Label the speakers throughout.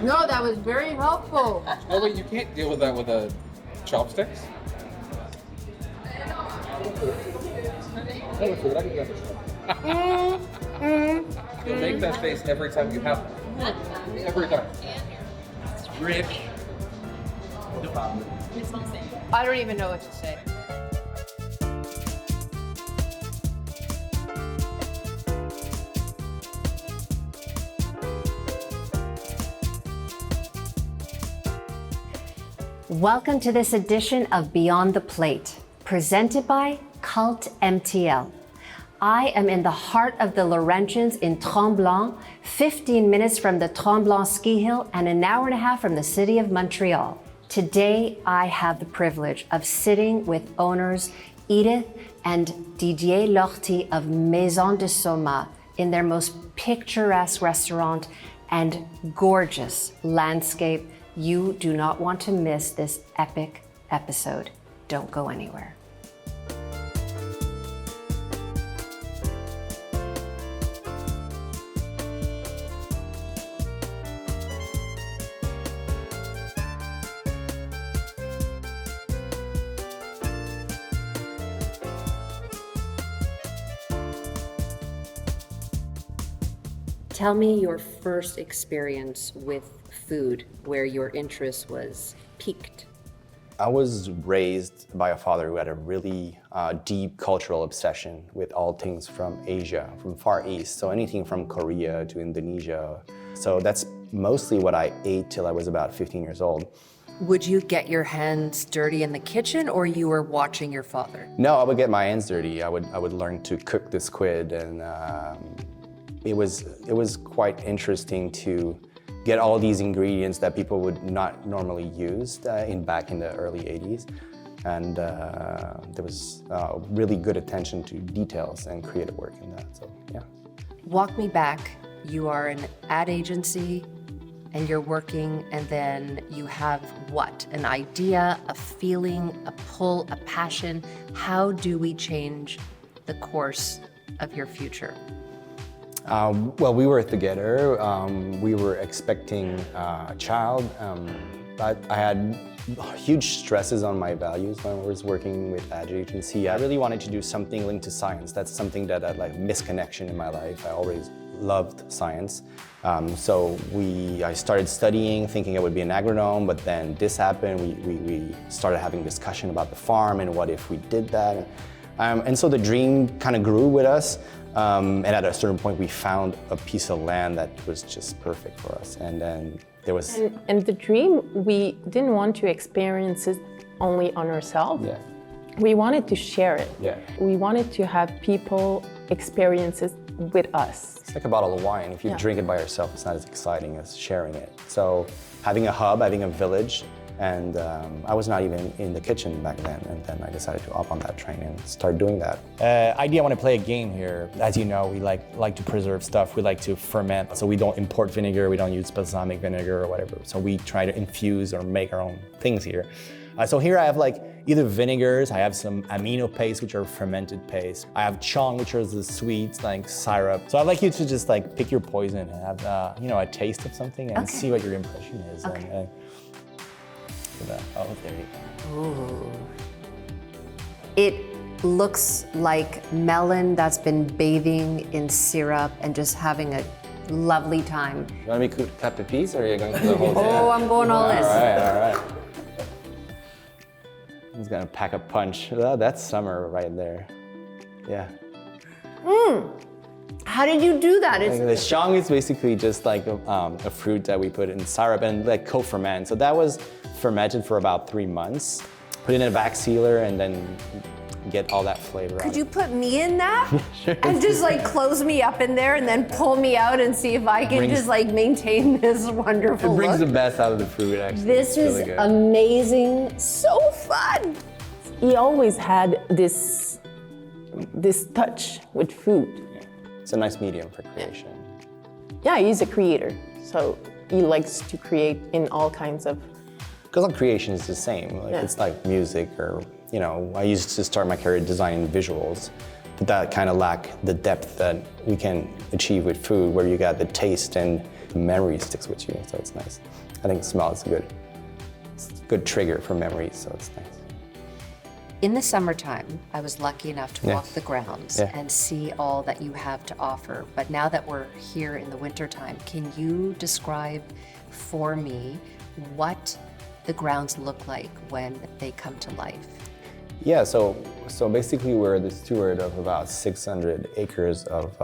Speaker 1: No, that was very helpful.
Speaker 2: Oh wait, you can't deal with that with a chopsticks? You'll make that face every time you have it. Every time. It's rich.
Speaker 1: I don't even know what to say.
Speaker 3: Welcome to this edition of Beyond the Plate, presented by Cult MTL. I am in the heart of the Laurentians in Tremblant, 15 minutes from the Tremblant ski hill and an hour and a half from the city of Montreal. Today, I have the privilege of sitting with owners Édith and Didier Lortie of Maison de Soma in their most picturesque restaurant and gorgeous landscape. You do not want to miss this epic episode. Don't go anywhere. Tell me your first experience with food where your interest was piqued.
Speaker 4: I was raised by a father who had a really deep cultural obsession with all things from Asia, from Far East. So anything from Korea to Indonesia. So that's mostly what I ate till I was about 15 years old.
Speaker 3: Would you get your hands dirty in the kitchen or you were watching your father?
Speaker 4: No, I would get my hands dirty. I would learn to cook the squid, and it was quite interesting to get all these ingredients that people would not normally use back in the early 80s. And there was really good attention to details and creative work in that, so yeah.
Speaker 3: Walk me back. You are an ad agency and you're working, and then you have what? An idea, a feeling, a pull, a passion. How do we change the course of your future?
Speaker 4: Well, we were together. We were expecting a child. But I had huge stresses on my values when I was working with ad agency. I really wanted to do something linked to science. That's something that had like misconnection in my life. I always loved science. So I started studying, thinking I would be an agronome, but then this happened. We started having discussion about the farm and what if we did that. And so the dream kind of grew with us. And at a certain point, we found a piece of land that was just perfect for us. And then there was...
Speaker 5: And the dream, we didn't want to experience it only on ourselves.
Speaker 4: Yeah.
Speaker 5: We wanted to share it.
Speaker 4: Yeah.
Speaker 5: We wanted to have people experience it with us.
Speaker 4: It's like a bottle of wine. If you drink it by yourself, it's not as exciting as sharing it. So having a hub, having a village, and I was not even in the kitchen back then, and then I decided to hop on that train and start doing that.
Speaker 6: Idea, I want to play a game here. As you know, we like to preserve stuff. We like to ferment, so we don't import vinegar. We don't use balsamic vinegar or whatever. So we try to infuse or make our own things here. So here I have like either vinegars. I have some amino paste, which are fermented paste. I have chong, which are the sweets, like syrup. So I'd like you to just like pick your poison and have a taste of something and see what your impression is.
Speaker 3: Okay.
Speaker 6: Oh, there you go.
Speaker 3: Ooh. It looks like melon that's been bathing in syrup and just having a lovely time.
Speaker 4: You want me to cut the piece, or are you going for the whole thing?
Speaker 3: Oh, I'm going all this.
Speaker 4: All right. He's gonna pack a punch. Oh, that's summer right there. Yeah.
Speaker 3: How did you do that?
Speaker 4: The chong is basically just like a fruit that we put in syrup and like co-ferment. So that was fermented for about 3 months. Put it in a vac sealer and then get all that flavor out.
Speaker 3: Could you put me in that?
Speaker 4: Sure.
Speaker 3: And just like close me up in there and then pull me out and see if I can just like maintain this wonderful
Speaker 4: It brings
Speaker 3: look?
Speaker 4: the best out of the fruit, actually.
Speaker 3: This
Speaker 4: It's really
Speaker 3: is
Speaker 4: good.
Speaker 3: amazing, so fun.
Speaker 5: He always had this touch with food.
Speaker 4: It's a nice medium for creation.
Speaker 5: Yeah, he's a creator, so he likes to create in all kinds of...
Speaker 4: Because all creation is the same. Like it's like music, or I used to start my career designing visuals, but that kind of lack the depth that we can achieve with food, where you got the taste and the memory sticks with you, so it's nice. I think smell is a good trigger for memories, so it's nice.
Speaker 3: In the summertime, I was lucky enough to walk the grounds
Speaker 4: Yeah.
Speaker 3: and see all that you have to offer. But now that we're here in the wintertime, can you describe for me what the grounds look like when they come to life?
Speaker 4: Yeah, so basically we're the steward of about 600 acres of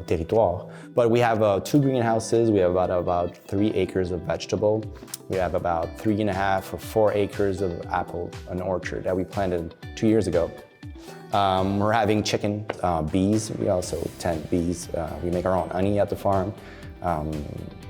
Speaker 4: territoire. But we have 2 greenhouses, we have about 3 acres of vegetable. We have about 3.5 or 4 acres of apple, an orchard that we planted 2 years ago. We're having chicken, bees, we also tend bees. We make our own honey at the farm.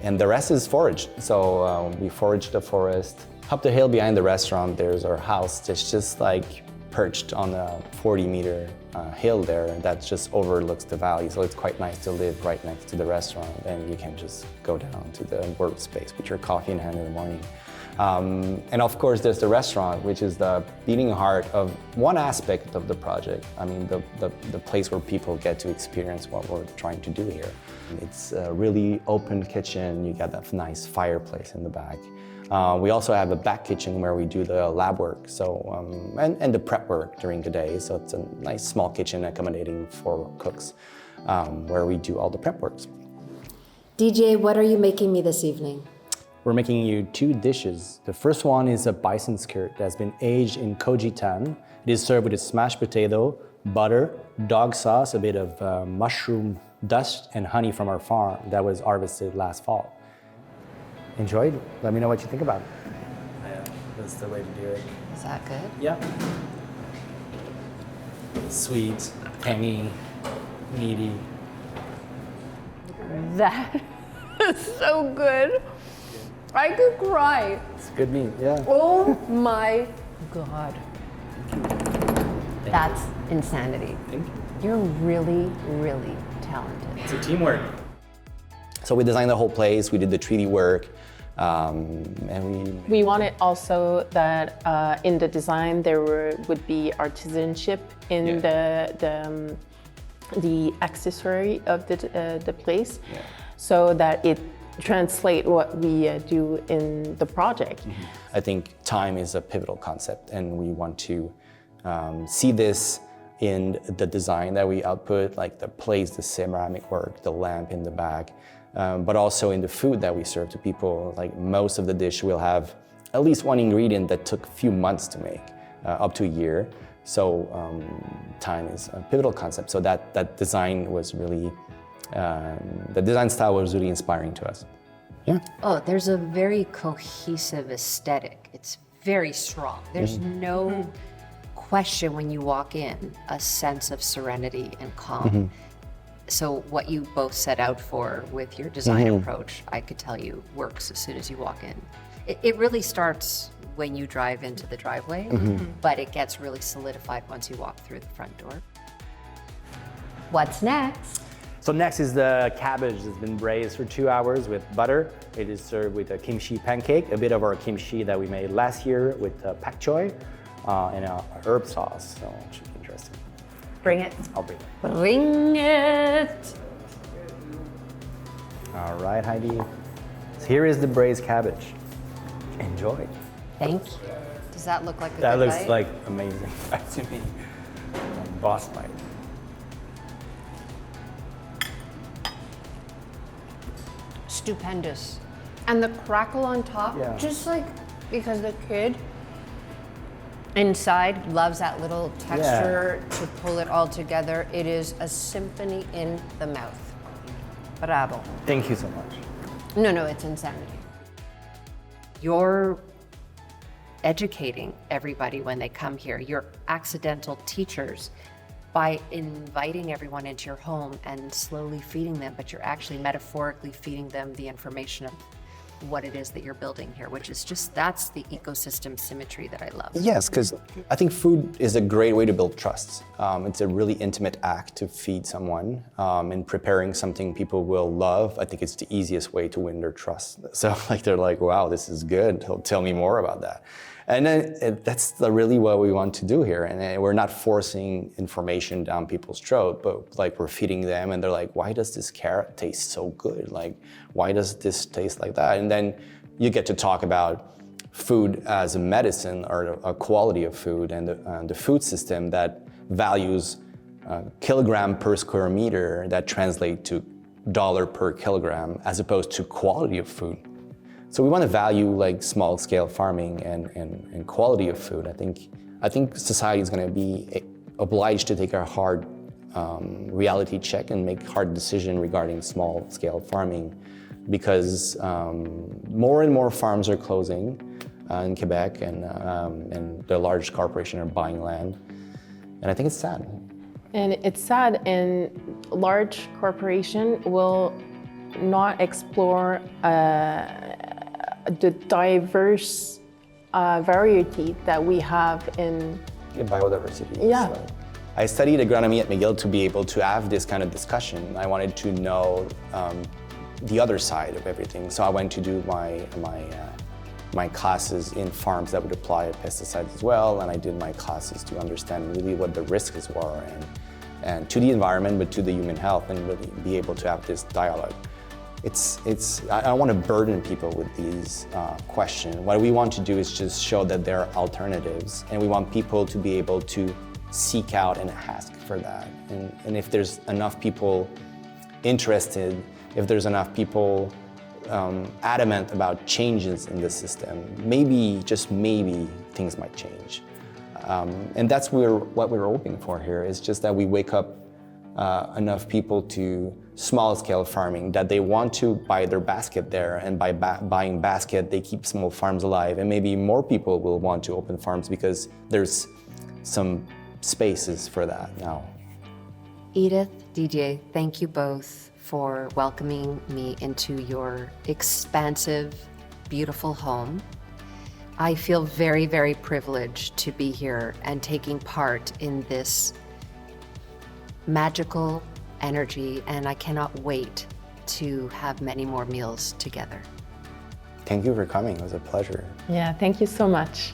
Speaker 4: And the rest is foraged. So we forage the forest. Up the hill behind the restaurant, there's our house. It's just like perched on a 40-meter hill there that just overlooks the valley. So it's quite nice to live right next to the restaurant, and you can just go down to the workspace with your coffee in hand in the morning. And of course, there's the restaurant, which is the beating heart of one aspect of the project. I mean, the place where people get to experience what we're trying to do here. It's a really open kitchen. You got that nice fireplace in the back. We also have a back kitchen where we do the lab work, and the prep work during the day. So it's a nice small kitchen accommodating 4 cooks, where we do all the prep works.
Speaker 3: DJ, what are you making me this evening?
Speaker 6: We're making you 2 dishes. The first one is a bison skirt that's been aged in kojitan. It is served with a smashed potato, butter, dog sauce, a bit of mushroom dust, and honey from our farm that was harvested last fall. Enjoy it. Let me know what you think about it. Yeah, that's the way to do it.
Speaker 3: Is that good?
Speaker 6: Yeah. Sweet, tangy, meaty.
Speaker 5: That is so good. I could cry.
Speaker 6: It's good meat, yeah.
Speaker 5: Oh my God.
Speaker 3: That's insanity.
Speaker 6: Thank you.
Speaker 3: You're really, really talented.
Speaker 6: It's a teamwork.
Speaker 4: So we designed the whole place, we did the 3D work, and
Speaker 5: We wanted also that in the design there would be artisanship in the accessory of the place, so that it translate what we do in the project.
Speaker 4: I think time is a pivotal concept, and we want to see this in the design that we output, like the plates, the ceramic work, the lamp in the back, but also in the food that we serve to people. Like most of the dish will have at least one ingredient that took a few months to make, up to a year. So time is a pivotal concept. So that design was really, the design style was really inspiring to us. Yeah.
Speaker 3: Oh, there's a very cohesive aesthetic. It's very strong. There's no question when you walk in, a sense of serenity and calm. So what you both set out for with your design approach, I could tell you works as soon as you walk in. It really starts when you drive into the driveway, but it gets really solidified once you walk through the front door. What's next?
Speaker 6: So next is the cabbage that's been braised for 2 hours with butter. It is served with a kimchi pancake, a bit of our kimchi that we made last year with pak choi and a herb sauce, so it should be interesting.
Speaker 5: Bring it.
Speaker 6: I'll bring it.
Speaker 5: Bring it.
Speaker 6: All right, Heidi. So here is the braised cabbage. Enjoy.
Speaker 3: Thank you. Does that look like a
Speaker 6: That
Speaker 3: good
Speaker 6: looks
Speaker 3: bite?
Speaker 6: like amazing to me. Boss bite.
Speaker 3: Stupendous. And the crackle on top,
Speaker 6: Yeah.
Speaker 3: just like because the kid inside loves that little texture to pull it all together. It is a symphony in the mouth. Bravo.
Speaker 6: Thank you so much.
Speaker 3: No, it's insanity. You're educating everybody when they come here. You're accidental teachers by inviting everyone into your home and slowly feeding them, but you're actually metaphorically feeding them the information of what it is that you're building here, which is just, that's the ecosystem symmetry that I love.
Speaker 4: Yes, because I think food is a great way to build trust. It's a really intimate act to feed someone, and preparing something people will love. I think it's the easiest way to win their trust. So like they're like, wow, this is good. Tell me more about that. And then that's really what we want to do here. And we're not forcing information down people's throat, but like we're feeding them and they're like, why does this carrot taste so good? Like, why does this taste like that? And then you get to talk about food as a medicine or a quality of food and the food system that values kilogram per square meter that translate to dollar per kilogram as opposed to quality of food. So we want to value like small scale farming and quality of food. I think society is going to be obliged to take a hard reality check and make hard decision regarding small scale farming because more and more farms are closing in Quebec and the large corporations are buying land. And I think it's sad.
Speaker 5: And it's sad, and large corporation will not explore the diverse variety that we have in
Speaker 4: biodiversity.
Speaker 5: Yeah.
Speaker 4: So I studied agronomy at McGill to be able to have this kind of discussion. I wanted to know the other side of everything. So I went to do my classes in farms that would apply pesticides as well, and I did my classes to understand really what the risks were and to the environment, but to the human health, and really be able to have this dialogue. I don't want to burden people with these questions. What we want to do is just show that there are alternatives, and we want people to be able to seek out and ask for that. And if there's enough people interested, if there's enough people adamant about changes in the system, maybe, just maybe, things might change. And that's what we're hoping for here, is just that we wake up enough people to small-scale farming, that they want to buy their basket there, and by buying basket, they keep small farms alive, and maybe more people will want to open farms because there's some spaces for that now.
Speaker 3: Édith, Didier, thank you both for welcoming me into your expansive, beautiful home. I feel very, very privileged to be here and taking part in this magical energy, and I cannot wait to have many more meals together.
Speaker 4: Thank you for coming. It was a pleasure.
Speaker 5: Yeah, thank you so much.